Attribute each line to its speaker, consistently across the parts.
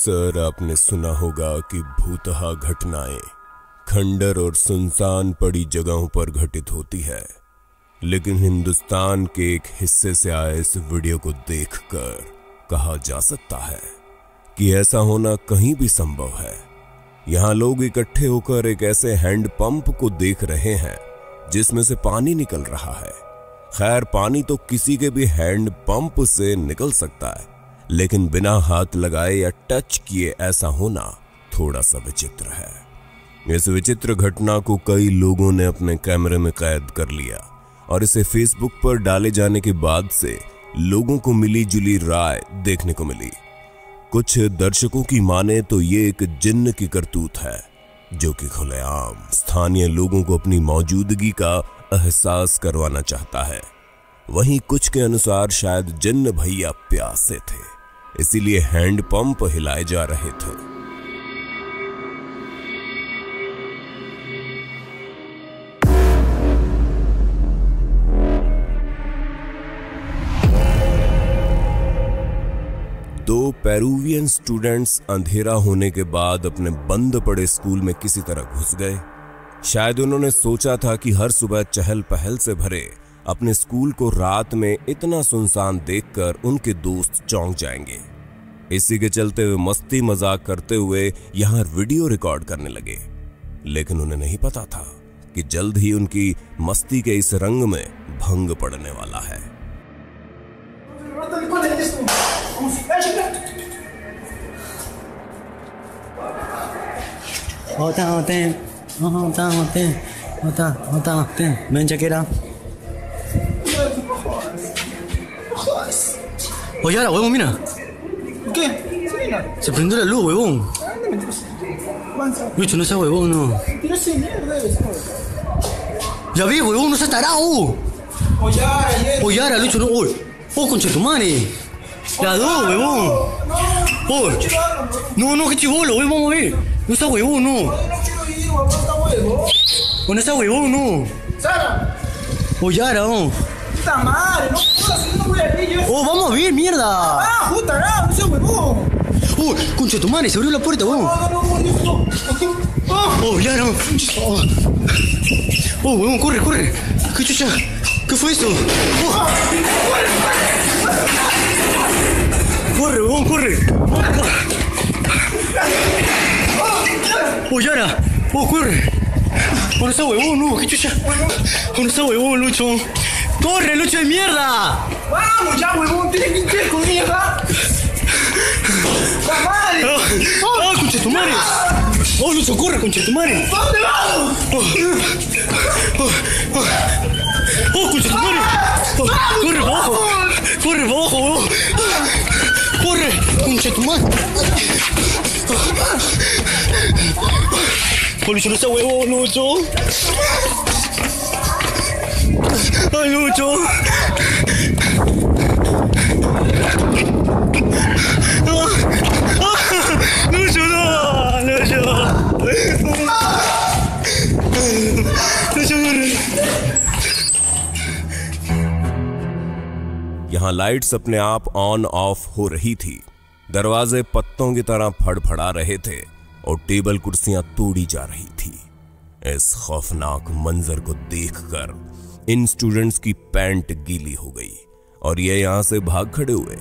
Speaker 1: अक्सर आपने सुना होगा कि भूतहा घटनाएं खंडर और सुनसान पड़ी जगहों पर घटित होती है, लेकिन हिंदुस्तान के एक हिस्से से आए इस वीडियो को देखकर कहा जा सकता है कि ऐसा होना कहीं भी संभव है। यहाँ लोग इकट्ठे होकर एक ऐसे हैंडपंप को देख रहे हैं जिसमें से पानी निकल रहा है। खैर, पानी तो किसी के भी हैंडपंप से निकल सकता है, लेकिन बिना हाथ लगाए या टच किए ऐसा होना थोड़ा सा विचित्र है। इस विचित्र घटना को कई लोगों ने अपने कैमरे में कैद कर लिया और इसे फेसबुक पर डाले जाने के बाद से लोगों को मिली जुली राय देखने को मिली। कुछ दर्शकों की माने तो ये एक जिन्न की करतूत है जो कि खुलेआम स्थानीय लोगों को अपनी मौजूदगी का एहसास करवाना चाहता है। वहीं कुछ के अनुसार शायद जिन्न भैया प्यासे थे, इसीलिए हैंडपंप हिलाए जा रहे थे। दो पेरुवियन स्टूडेंट्स अंधेरा होने के बाद अपने बंद पड़े स्कूल में किसी तरह घुस गए। शायद उन्होंने सोचा था कि हर सुबह चहल पहल से भरे अपने स्कूल को रात में इतना सुनसान देखकर उनके दोस्त चौंक जाएंगे। इसी के चलते वे मस्ती मजाक करते हुए यहाँ वीडियो रिकॉर्ड करने लगे, लेकिन उन्हें नहीं पता था कि जल्द ही उनकी मस्ती के इस रंग में भंग पड़ने वाला है।
Speaker 2: Ven, chequera. Oye, ahora, huevón, mira.
Speaker 3: ¿Qué?
Speaker 2: Se prendió la luz, huevón. Lucho, no seas huevón, no.
Speaker 3: Tira ese mierda,
Speaker 2: Ya vi, huevón, no seas tarado. Oye, ahora, Lucho, no. Oh, concha tu madre. La dos, huevón. Oh. No, qué chivolo, huevón, vamos a ver. No seas huevón, no. No seas huevón, no.
Speaker 3: Sara.
Speaker 2: Oye, ahora, no.
Speaker 3: Puta madre, no jodas, no voy a ver yo.
Speaker 2: Oh, vamos a ver, mierda.
Speaker 3: Ah, puta, no seas huevón.
Speaker 2: Oh, concha tu madre, se abrió la puerta, huevón.
Speaker 3: No.
Speaker 2: Oh, ya no. Oh, huevón, corre. ¿Qué chucha? ¿Qué fue eso? Oh. Corre, huevón, corre. Oh, Yara. Oh, corre. Oh, no está huevón, no. ¿Qué chucha? Oh, no está huevón, Lucho. ¡Corre, Lucho de mierda!
Speaker 3: Vamos ya, huevón, tienes que ir con mierda. ¡La madre!
Speaker 2: ¡Oh, concha tu madre! ¡Oh, Lucho, corre, concha tu madre!
Speaker 3: ¿Dónde vamos?
Speaker 2: ¡Oh, concha tu madre! ¡Corre para abajo! ¡Corre para abajo, huevón! ¡Corre, concha tu madre! ¡Oh, Lucho, no sea huevón, Lucho! ¡Ay, Lucho! ¡Lucho, no! ¡Lucho, corre!
Speaker 1: यहाँ lights अपने आप on off हो रही थी, दरवाजे पत्तों की तरह फड़फड़ा रहे थे और टेबल कुर्सियां तोड़ी जा रही थी। इस खौफनाक मंजर को देखकर इन स्टूडेंट्स की पैंट गीली हो गई और ये यहां से भाग खड़े हुए।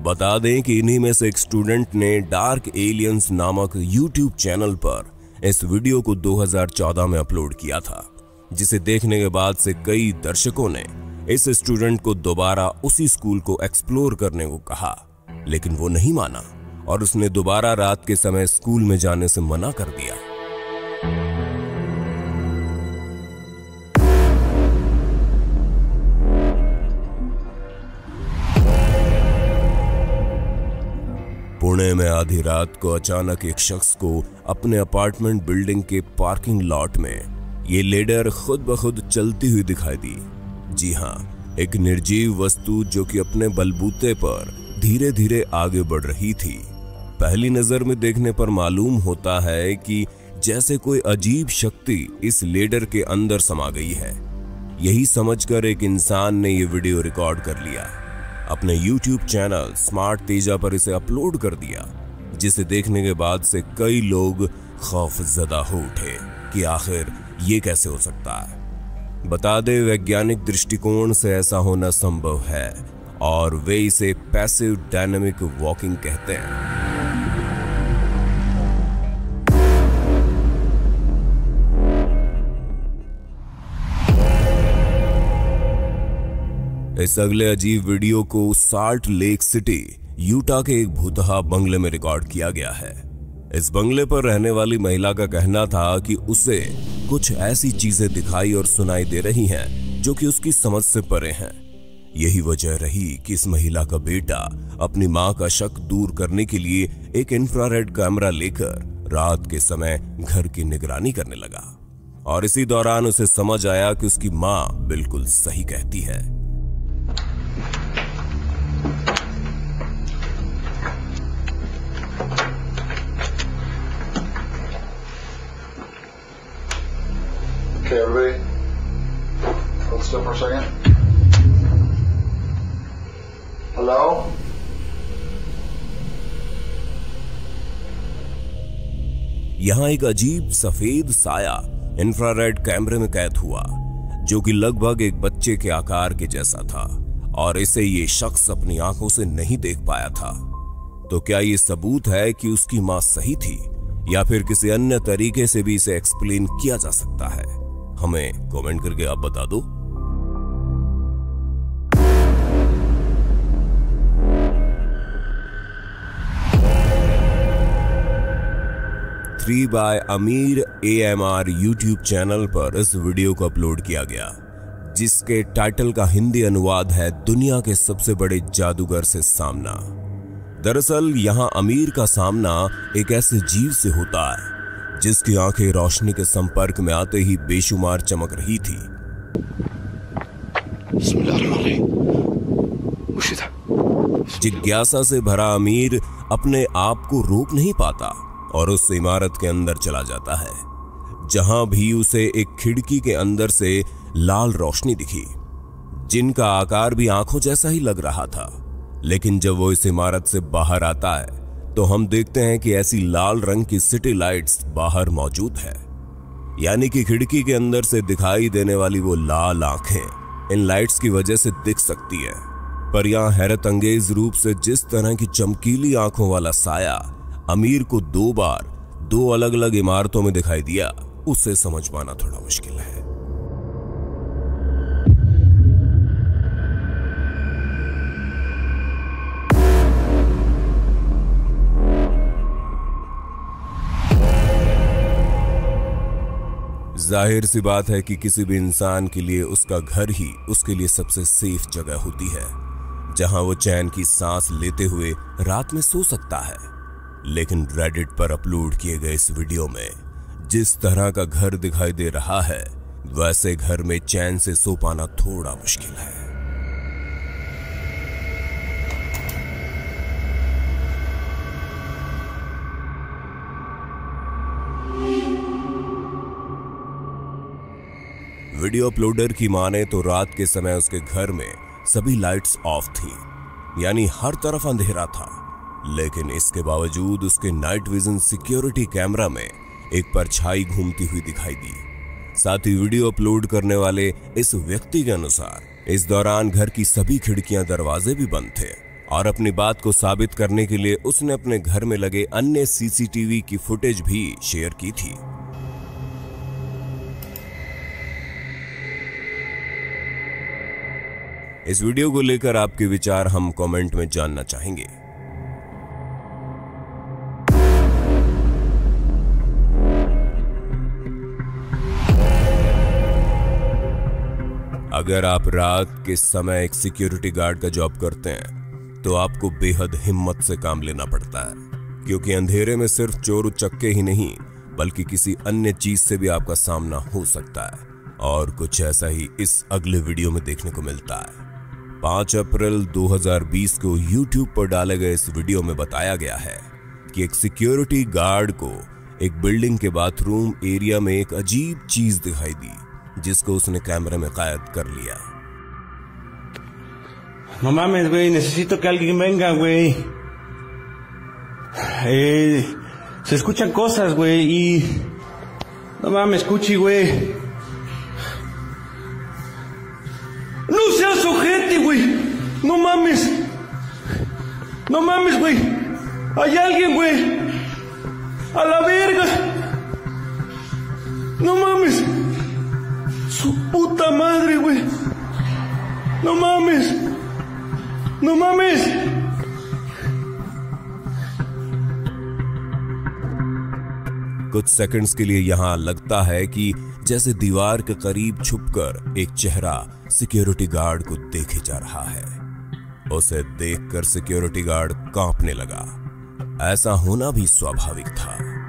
Speaker 1: बता दें कि इन्हीं में से एक स्टूडेंट ने डार्क एलियंस नामक YouTube चैनल पर इस वीडियो को 2014 में अपलोड किया था, जिसे देखने के बाद से कई दर्शकों ने इस स्टूडेंट को दोबारा उसी स्कूल को एक्सप्लोर करने को कहा, लेकिन वो नहीं माना और उसने दोबारा रात के समय स्कूल में जाने से मना कर दिया। पुणे में आधी रात को अचानक एक शख्स को अपने अपार्टमेंट बिल्डिंग के पार्किंग लॉट में ये लेडर खुद ब खुद चलती हुई दिखाई दी। जी हाँ, एक निर्जीव वस्तु जो कि अपने बलबूते पर धीरे धीरे आगे बढ़ रही थी। पहली नजर में देखने पर मालूम होता है कि जैसे कोई अजीब शक्ति इस लेडर के अंदर समा गई है। यही समझकर एक इंसान ने यह वीडियो रिकॉर्ड कर लिया, अपने YouTube चैनल स्मार्ट तेजा पर इसे अपलोड कर दिया। जिसे देखने के बाद से कई लोग खौफजदा हो उठे कि आखिर ये कैसे हो सकता है। बता दे, वैज्ञानिक दृष्टिकोण से ऐसा होना संभव है और वे इसे पैसिव डायनामिक वॉकिंग कहते हैं। इस अगले अजीब वीडियो को साल्ट लेक सिटी, यूटा के एक भूतहा बंगले में रिकॉर्ड किया गया है। इस बंगले पर रहने वाली महिला का कहना था कि उसे कुछ ऐसी चीजें दिखाई और सुनाई दे रही हैं जो कि उसकी समझ से परे हैं। यही वजह रही कि इस महिला का बेटा अपनी मां का शक दूर करने के लिए एक इंफ्रारेड कैमरा लेकर रात के समय घर की निगरानी करने लगा। और इसी दौरान उसे समझ आया कि उसकी मां बिल्कुल सही कहती है।
Speaker 4: Okay, everybody, hold still for a second. Hello?
Speaker 1: यहां एक अजीब सफेद साया इंफ्रारेड कैमरे में कैद हुआ, जो कि लगभग एक बच्चे के आकार के जैसा था और इसे ये शख्स अपनी आंखों से नहीं देख पाया था। तो क्या ये सबूत है कि उसकी मां सही थी या फिर किसी अन्य तरीके से भी इसे एक्सप्लेन किया जा सकता है? हमें कमेंट करके आप बता दो। 3 by अमीर AMR यूट्यूब चैनल पर इस वीडियो को अपलोड किया गया, जिसके टाइटल का हिंदी अनुवाद है दुनिया के सबसे बड़े जादूगर से सामना। दरअसल यहाँ अमीर का सामना एक ऐसे जीव से होता है जिसकी आंखें रोशनी के संपर्क में आते ही बेशुमार चमक रही थी। जिज्ञासा से भरा अमीर अपने आप को रोक नहीं पाता और उस इमारत के अंदर चला जाता है, जहां भी उसे एक खिड़की के अंदर से लाल रोशनी दिखी, जिनका आकार भी आंखों जैसा ही लग रहा था। लेकिन जब वो इस इमारत से बाहर आता है तो हम देखते हैं कि ऐसी लाल रंग की सिटी लाइट्स बाहर मौजूद है, यानी कि खिड़की के अंदर से दिखाई देने वाली वो लाल आंखें इन लाइट्स की वजह से दिख सकती है। पर यहाँ हैरत अंगेज रूप से जिस तरह की चमकीली आंखों वाला साया अमीर को 2 बार 2 अलग अलग इमारतों में दिखाई दिया, उसे समझ पाना थोड़ा मुश्किल है। जाहिर सी बात है कि किसी भी इंसान के लिए उसका घर ही उसके लिए सबसे सेफ जगह होती है, जहां वो चैन की सांस लेते हुए रात में सो सकता है। लेकिन रेडिट पर अपलोड किए गए इस वीडियो में जिस तरह का घर दिखाई दे रहा है, वैसे घर में चैन से सो पाना थोड़ा मुश्किल है। वीडियो अपलोडर की माने तो रात के समय उसके घर में सभी लाइट्स ऑफ थी, यानी हर तरफ अंधेरा था। लेकिन इसके बावजूद उसके नाइट विजन सिक्योरिटी कैमरा में एक परछाई घूमती हुई दिखाई दी। साथ ही वीडियो अपलोड करने वाले इस व्यक्ति के अनुसार इस दौरान घर की सभी खिड़कियां दरवाजे भी बंद थे और अपनी बात को साबित करने के लिए उसने अपने घर में लगे अन्य CCTV की फुटेज भी शेयर की थी। इस वीडियो को लेकर आपके विचार हम कमेंट में जानना चाहेंगे। अगर आप रात के समय एक सिक्योरिटी गार्ड का जॉब करते हैं तो आपको बेहद हिम्मत से काम लेना पड़ता है, क्योंकि अंधेरे में सिर्फ चोर उचक्के ही नहीं बल्कि किसी अन्य चीज से भी आपका सामना हो सकता है। और कुछ ऐसा ही इस अगले वीडियो में देखने को मिलता है। 5 अप्रैल 2020 को YouTube पर डाले गए इस वीडियो में बताया गया है कि एक सिक्योरिटी गार्ड को एक बिल्डिंग के बाथरूम एरिया में एक अजीब चीज दिखाई दी, जिसको उसने कैमरे में कैद कर लिया।
Speaker 5: No mames, güey, necesito que alguien venga, güey. Se escuchan cosas, güey, y... No mames, Cuchi, güey. ¡No seas ojete, güey! ¡No mames! ¡No mames, güey! ¡Hay alguien, güey! ¡A la verga! ¡No mames! ¡Su puta madre, güey! ¡No mames! ¡No mames!
Speaker 1: कुछ seconds के लिए यहाँ लगता है कि जैसे दीवार के करीब छुपकर एक चेहरा सिक्योरिटी गार्ड को देखे जा रहा है। उसे देखकर सिक्योरिटी गार्ड कांपने लगा। ऐसा होना भी स्वाभाविक था।